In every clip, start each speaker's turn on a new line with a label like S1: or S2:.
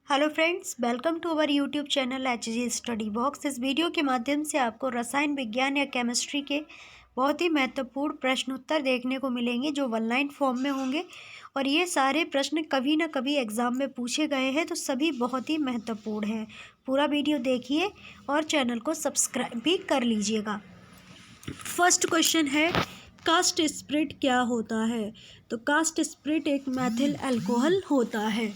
S1: Hello friends, welcome to our YouTube channel HG study box. इस वीडियो के माध्यम से आपको रसायन विज्ञान या केमिस्ट्री के बहुत ही महत्वपूर्ण प्रश्न उत्तर देखने को मिलेंगे जो वन लाइन फॉर्म में होंगे और ये सारे प्रश्न कभी ना कभी एग्ज़ाम में पूछे गए हैं, तो सभी बहुत ही महत्वपूर्ण हैं। पूरा वीडियो देखिए और चैनल को सब्सक्राइब भी कर लीजिएगा। फर्स्ट क्वेश्चन है, कास्ट स्प्रिट क्या होता है? तो कास्ट स्प्रिट एक मैथिल अल्कोहल होता है।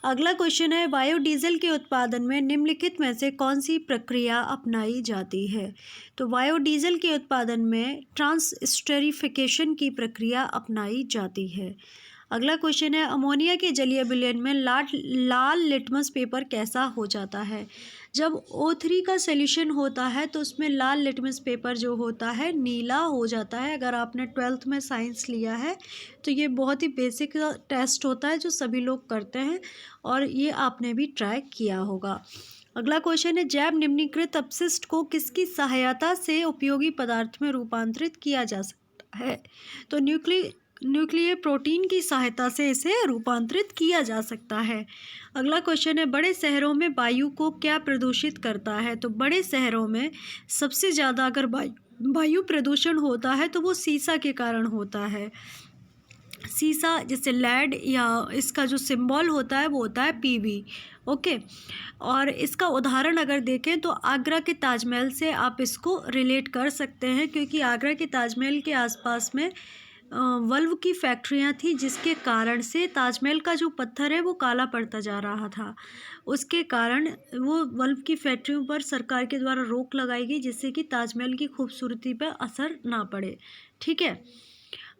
S1: अगला क्वेश्चन है, बायोडीजल के उत्पादन में निम्नलिखित में से कौन सी प्रक्रिया अपनाई जाती है? तो बायोडीजल के उत्पादन में ट्रांसस्टेरिफिकेशन की प्रक्रिया अपनाई जाती है। अगला क्वेश्चन है, अमोनिया के जलीय विलयन में लाल लिटमस पेपर कैसा हो जाता है? जब O3 का सॉल्यूशन होता है तो उसमें लाल लिटमस पेपर जो होता है नीला हो जाता है। अगर आपने 12th में साइंस लिया है तो ये बहुत ही बेसिक टेस्ट होता है जो सभी लोग करते हैं और ये आपने भी ट्राई किया होगा। अगला क्वेश्चन है, जैव निम्नीकृत अपशिष्ट को किसकी सहायता से उपयोगी पदार्थ में रूपांतरित किया जा सकता है? तो न्यूक्लियर प्रोटीन की सहायता से इसे रूपांतरित किया जा सकता है। अगला क्वेश्चन है, बड़े शहरों में वायु को क्या प्रदूषित करता है? तो बड़े शहरों में सबसे ज़्यादा अगर वायु प्रदूषण होता है तो वो सीसा के कारण होता है। सीसा जैसे लेड या इसका जो सिंबल होता है वो होता है PB। ओके, और इसका उदाहरण अगर देखें तो आगरा के ताजमहल से आप इसको रिलेट कर सकते हैं, क्योंकि आगरा के ताजमहल के आसपास में वल्व की फैक्ट्रियां थी, जिसके कारण से ताजमहल का जो पत्थर है वो काला पड़ता जा रहा था। उसके कारण वो वल्व की फैक्ट्रियों पर सरकार के द्वारा रोक लगाई गई, जिससे कि ताजमहल की खूबसूरती पर असर ना पड़े। ठीक है।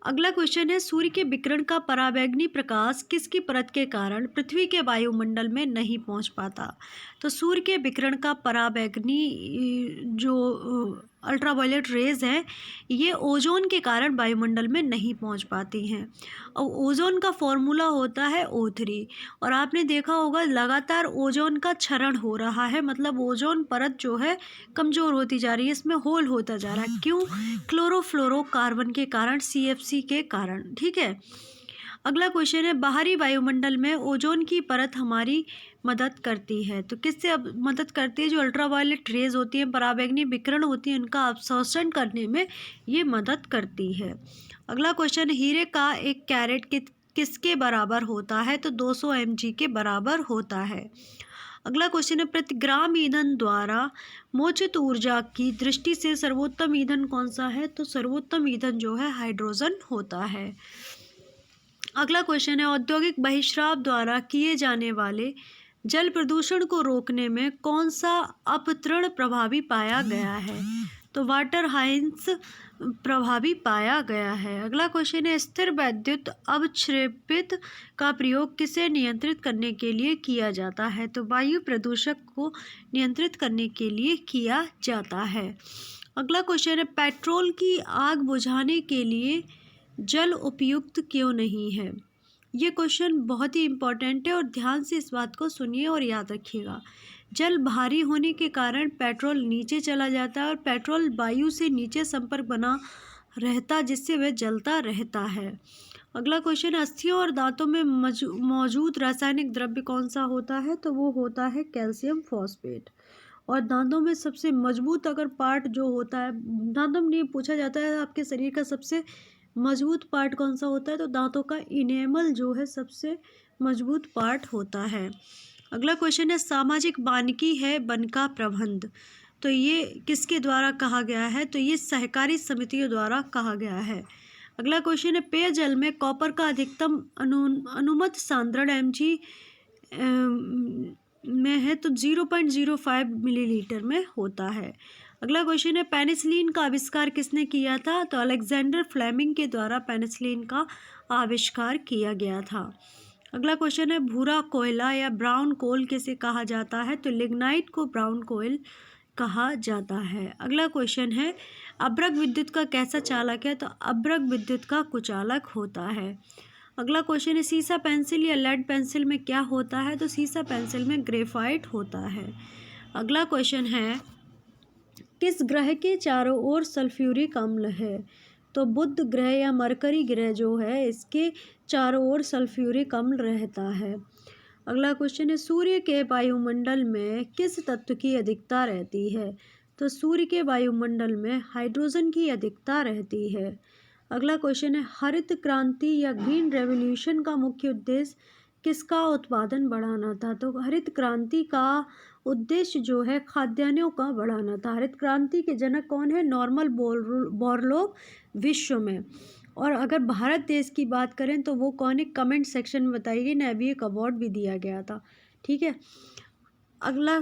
S1: अगला क्वेश्चन है, सूर्य के विकिरण का पराबैंगनी प्रकाश किसकी परत के कारण पृथ्वी के वायुमंडल में नहीं पहुंच पाता? तो सूर्य के विकिरण का पराबैंगनी जो अल्ट्रावायलेट रेज है ये ओजोन के कारण वायुमंडल में नहीं पहुंच पाती हैं। और ओजोन का फॉर्मूला होता है O3। और आपने देखा होगा लगातार ओजोन का क्षरण हो रहा है, मतलब ओजोन परत जो है कमज़ोर होती जा रही है, इसमें होल होता जा रहा है। क्यों? क्लोरोफ्लोरोकार्बन के कारण, CFC के कारण। ठीक है। अगला क्वेश्चन है, बाहरी वायुमंडल में ओजोन की परत हमारी मदद करती है। तो किससे अब मदद करती है? जो अल्ट्रावायलेट रेज होती हैं, पराबैंगनी विकिरण होती है, उनका अवशोषण करने में ये मदद करती है। अगला क्वेश्चन, हीरे का एक कैरेट किसके बराबर होता है? तो 200 mg के बराबर होता है। अगला क्वेश्चन है, प्रति ग्राम ईंधन द्वारा मोचित ऊर्जा की दृष्टि से सर्वोत्तम ईंधन कौन सा है? तो सर्वोत्तम ईंधन जो है हाइड्रोजन होता है। अगला क्वेश्चन है, औद्योगिक बहिस्राव द्वारा किए जाने वाले जल प्रदूषण को रोकने में कौन सा अपतरण प्रभावी पाया गया है? तो वाटर हाइंस प्रभावी पाया गया है। अगला क्वेश्चन है, स्थिर वैद्युत अवक्षेपित का प्रयोग किसे नियंत्रित करने के लिए किया जाता है? तो वायु प्रदूषक को नियंत्रित करने के लिए किया जाता है। अगला क्वेश्चन है, पेट्रोल की आग बुझाने के लिए जल उपयुक्त क्यों नहीं है? ये क्वेश्चन बहुत ही इम्पोर्टेंट है और ध्यान से इस बात को सुनिए और याद रखिएगा। जल भारी होने के कारण पेट्रोल नीचे चला जाता है और पेट्रोल वायु से नीचे संपर्क बना रहता, जिससे वह जलता रहता है। अगला क्वेश्चन, अस्थियों और दांतों में मौजूद रासायनिक द्रव्य कौन सा होता है? तो वो होता है कैल्शियम फॉस्फेट। और दांतों में सबसे मजबूत अगर पार्ट जो होता है, दांतों में ये पूछा जाता है आपके शरीर का सबसे मजबूत पार्ट कौन सा होता है? तो दांतों का इनेमल जो है सबसे मजबूत पार्ट होता है। अगला क्वेश्चन है, सामाजिक वानिकी है वन का प्रबंध। तो ये किसके द्वारा कहा गया है? तो ये सहकारी समितियों द्वारा कहा गया है। अगला क्वेश्चन है, पेयजल में कॉपर का अधिकतम अनुमत सांद्रण mg में है तो 0.05 मिलीलीटर में होता है। अगला क्वेश्चन है, पेनिसिलिन का आविष्कार किसने किया था? तो अलेक्जेंडर फ्लेमिंग के द्वारा पेनिसिलिन का आविष्कार किया गया था। अगला क्वेश्चन है, भूरा कोयला या ब्राउन कोल किसे कहा जाता है? तो लिग्नाइट को ब्राउन कोयल कहा जाता है। अगला क्वेश्चन है, अभ्रक विद्युत का कैसा चालक है? तो अभ्रक विद्युत का कुचालक होता है। अगला क्वेश्चन है, सीसा पेंसिल या लेड पेंसिल में क्या होता है? तो सीसा पेंसिल में ग्रेफाइट होता है। अगला क्वेश्चन है, किस ग्रह के चारों ओर सल्फ्यूरिक अम्ल है? तो बुध ग्रह या मरकरी ग्रह जो है इसके चारों ओर सल्फ्यूरिक अम्ल रहता है। अगला क्वेश्चन है सूर्य के वायुमंडल में किस तत्व की अधिकता रहती है? तो सूर्य के वायुमंडल में हाइड्रोजन की अधिकता रहती है। अगला क्वेश्चन है हरित क्रांति या ग्रीन रेवोल्यूशन का मुख्य उद्देश्य किसका उत्पादन बढ़ाना था? तो हरित क्रांति का उद्देश्य जो है खाद्यान्नों का बढ़ाना था। हरित क्रांति के जनक कौन है? नॉर्मन बोरलॉग विश्व में। और अगर भारत देश की बात करें तो वो कौन है? कमेंट सेक्शन में बताइए। नेवी एक अवार्ड भी दिया गया था। ठीक है, अगला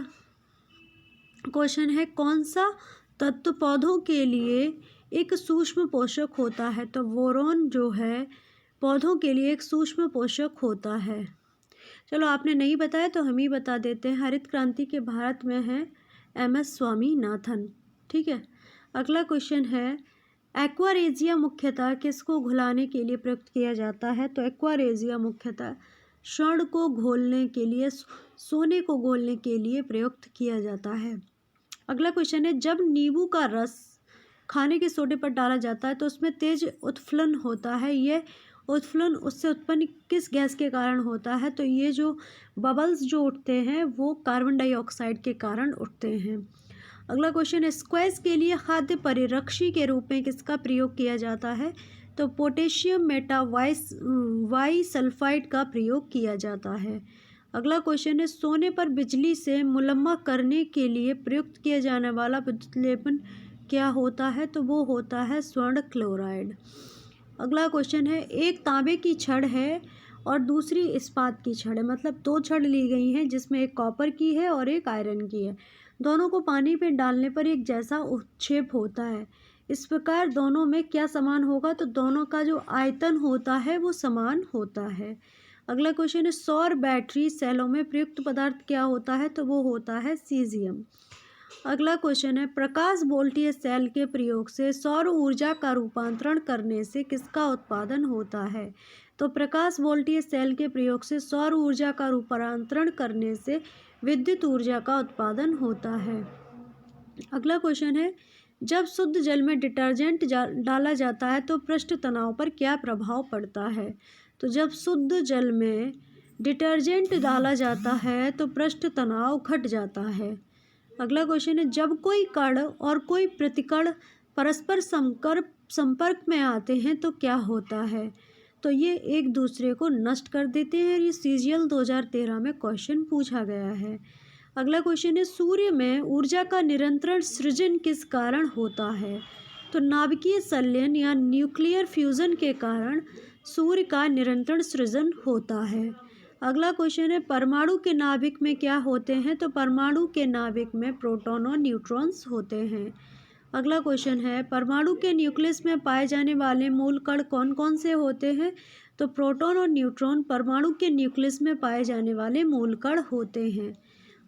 S1: क्वेश्चन है कौन सा तत्व पौधों के लिए एक सूक्ष्म पोषक होता है? तो बोरोन जो है पौधों के लिए एक सूक्ष्म पोषक होता है। चलो, आपने नहीं बताया तो हम ही बता देते हैं। हरित क्रांति के भारत में है MS स्वामीनाथन। ठीक है, अगला क्वेश्चन है एक्वारेजिया मुख्यतः किसको घुलाने के लिए प्रयुक्त किया जाता है? तो एक्वारेजिया मुख्यतः स्वर्ण को घोलने के लिए, सोने को घोलने के लिए प्रयुक्त किया जाता है। अगला क्वेश्चन है जब नींबू का रस खाने के सोडे पर डाला जाता है तो उसमें तेज उत्फलन होता है। यह उत्फलन उससे उत्पन्न किस गैस के कारण होता है? तो ये जो बबल्स जो उठते हैं वो कार्बन डाइऑक्साइड के कारण उठते हैं। अगला क्वेश्चन है स्क्वैश के लिए खाद्य परिरक्षी के रूप में किसका प्रयोग किया जाता है? तो पोटेशियम मेटावाई सल्फाइड का प्रयोग किया जाता है। अगला क्वेश्चन है सोने पर बिजली से मुलम्मा करने के लिए प्रयुक्त किया जाने वाला विद्युत लेपन क्या होता है? तो वो होता है स्वर्ण क्लोराइड। अगला क्वेश्चन है एक तांबे की छड़ है और दूसरी इस्पात की छड़ है, मतलब दो छड़ ली गई हैं जिसमें एक कॉपर की है और एक आयरन की है। दोनों को पानी में डालने पर एक जैसा उत्क्षेप होता है। इस प्रकार दोनों में क्या समान होगा? तो दोनों का जो आयतन होता है वो समान होता है। अगला क्वेश्चन है सौर बैटरी सेलों में प्रयुक्त पदार्थ क्या होता है? तो वो होता है सीजियम। अगला क्वेश्चन है प्रकाश वोल्टीय सेल के प्रयोग से सौर ऊर्जा का रूपांतरण करने से किसका उत्पादन होता है? तो प्रकाश वोल्टीय सेल के प्रयोग से सौर ऊर्जा का रूपांतरण करने से विद्युत ऊर्जा का उत्पादन होता है। अगला क्वेश्चन है जब शुद्ध जल में डिटर्जेंट डाला जाता है तो पृष्ठ तनाव पर क्या प्रभाव पड़ता है? तो जब शुद्ध जल में डिटर्जेंट डाला जाता है तो पृष्ठ तनाव घट जाता है। अगला क्वेश्चन है जब कोई कण और कोई प्रतिकण परस्पर संपर्क में आते हैं तो क्या होता है? तो ये एक दूसरे को नष्ट कर देते हैं। ये CGL 2013 में क्वेश्चन पूछा गया है। अगला क्वेश्चन है सूर्य में ऊर्जा का निरंतर सृजन किस कारण होता है? तो नाभिकीय संलयन या न्यूक्लियर फ्यूजन के कारण सूर्य का निरंतर सृजन होता है। अगला क्वेश्चन है परमाणु के नाभिक में क्या होते हैं? तो परमाणु के नाभिक में प्रोटॉन और न्यूट्रॉन्स होते हैं। अगला क्वेश्चन है परमाणु के न्यूक्लियस में पाए जाने वाले मूल कण कौन कौन से होते हैं? तो प्रोटॉन और न्यूट्रॉन परमाणु के न्यूक्लियस में पाए जाने वाले मूल कण होते हैं।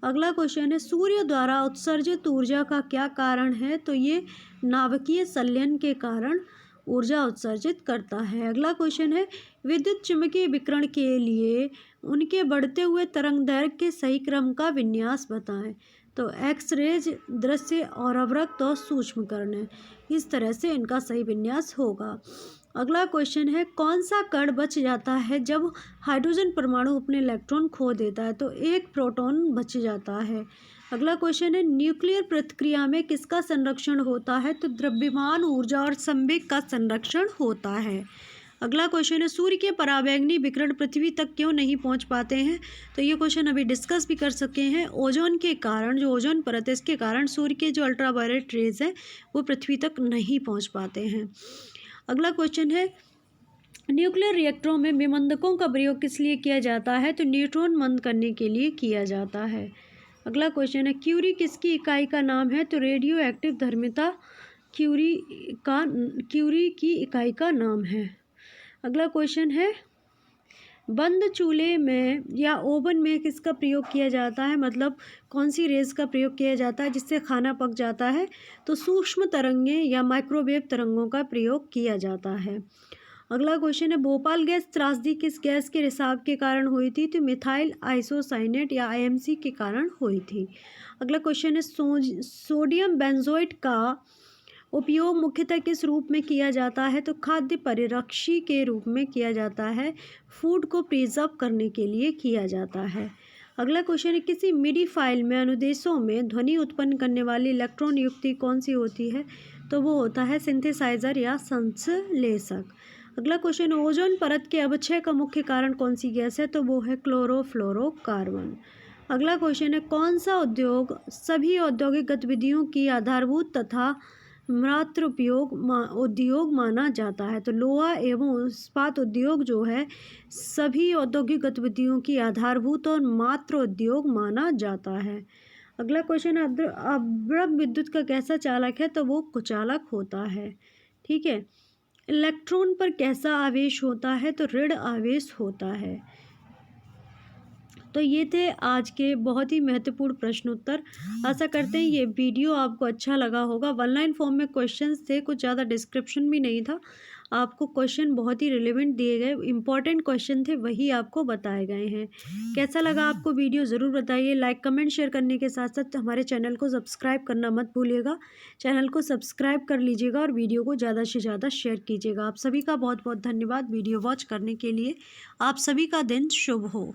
S1: अगला क्वेश्चन है सूर्य द्वारा उत्सर्जित ऊर्जा का क्या कारण है? तो ये नाभिकीय संलयन के कारण ऊर्जा उत्सर्जित करता है। अगला क्वेश्चन है विद्युत चुम्बकीय विकिरण के लिए उनके बढ़ते हुए तरंग दैर्घ्य के सही क्रम का विन्यास बताएं। तो एक्सरेज, दृश्य और अवरक्त और सूक्ष्मकर्ण है, इस तरह से इनका सही विन्यास होगा। अगला क्वेश्चन है कौन सा कण बच जाता है जब हाइड्रोजन परमाणु अपने इलेक्ट्रॉन खो देता है? तो एक प्रोटॉन बच जाता है। अगला क्वेश्चन है न्यूक्लियर प्रतिक्रिया में किसका संरक्षण होता है? तो द्रव्यमान ऊर्जा और संवेग का संरक्षण होता है। अगला क्वेश्चन है सूर्य के पराबैंगनी विकिरण पृथ्वी तक क्यों नहीं पहुंच पाते हैं? तो ये क्वेश्चन अभी डिस्कस भी कर सके हैं। ओजोन के कारण, जो ओजोन परत है इसके कारण सूर्य के जो अल्ट्रावायलेट रेज हैं वो पृथ्वी तक नहीं पहुंच पाते हैं। अगला क्वेश्चन है न्यूक्लियर रिएक्टरों में विमंदकों का प्रयोग किस लिए किया जाता है? तो न्यूट्रॉन मंद करने के लिए किया जाता है। अगला क्वेश्चन है क्यूरी किसकी इकाई का नाम है? तो रेडियो एक्टिव धर्मिता क्यूरी की इकाई का नाम है। अगला क्वेश्चन है बंद चूल्हे में या ओवन में किसका प्रयोग किया जाता है? मतलब कौन सी रेज का प्रयोग किया जाता है जिससे खाना पक जाता है? तो सूक्ष्म तरंगें या माइक्रोवेव तरंगों का प्रयोग किया जाता है। अगला क्वेश्चन है भोपाल गैस त्रासदी किस गैस के रिसाव के कारण हुई थी? तो मिथाइल आइसोसाइनेट या IMC के कारण हुई थी। अगला क्वेश्चन है सोडियम बेंजोएट का उपयोग मुख्यतः किस रूप में किया जाता है? तो खाद्य परिरक्षी के रूप में किया जाता है। फूड को प्रिजर्व करने के लिए किया जाता है। अगला क्वेश्चन है, किसी मिडी फाइल में अनुदेशों में ध्वनि उत्पन्न करने वाली इलेक्ट्रॉन युक्ति कौन सी होती है? तो वो होता है सिंथेसाइजर या संश्लेषक। अगला क्वेश्चन, ओजोन परत के अपक्षय का मुख्य कारण कौन सी गैस है? तो वो है क्लोरोफ्लोरोकार्बन। अगला क्वेश्चन है, कौन सा उद्योग सभी औद्योगिक गतिविधियों की आधारभूत तथा मात्र उद्योग माना जाता है? तो लोहा एवं इस्पात उद्योग जो है सभी औद्योगिक गतिविधियों की आधारभूत और मात्र उद्योग माना जाता है। अगला क्वेश्चन, अब्रक विद्युत का कैसा चालक है? तो वो कुचालक होता है। ठीक है। इलेक्ट्रॉन पर कैसा आवेश होता है? तो ऋण आवेश होता है। तो ये थे आज के बहुत ही महत्वपूर्ण प्रश्न उत्तर। आशा करते हैं ये वीडियो आपको अच्छा लगा होगा। वन लाइन फॉर्म में क्वेश्चंस थे, कुछ ज़्यादा डिस्क्रिप्शन भी नहीं था। आपको क्वेश्चन बहुत ही रिलेवेंट दिए गए, इंपॉर्टेंट क्वेश्चन थे, वही आपको बताए गए हैं। कैसा लगा आपको वीडियो ज़रूर बताइए। लाइक कमेंट शेयर करने के साथ साथ हमारे चैनल को सब्सक्राइब करना मत भूलिएगा। चैनल को सब्सक्राइब कर लीजिएगा और वीडियो को ज़्यादा से ज़्यादा शेयर कीजिएगा। आप सभी का बहुत बहुत धन्यवाद वीडियो वॉच करने के लिए। आप सभी का दिन शुभ हो।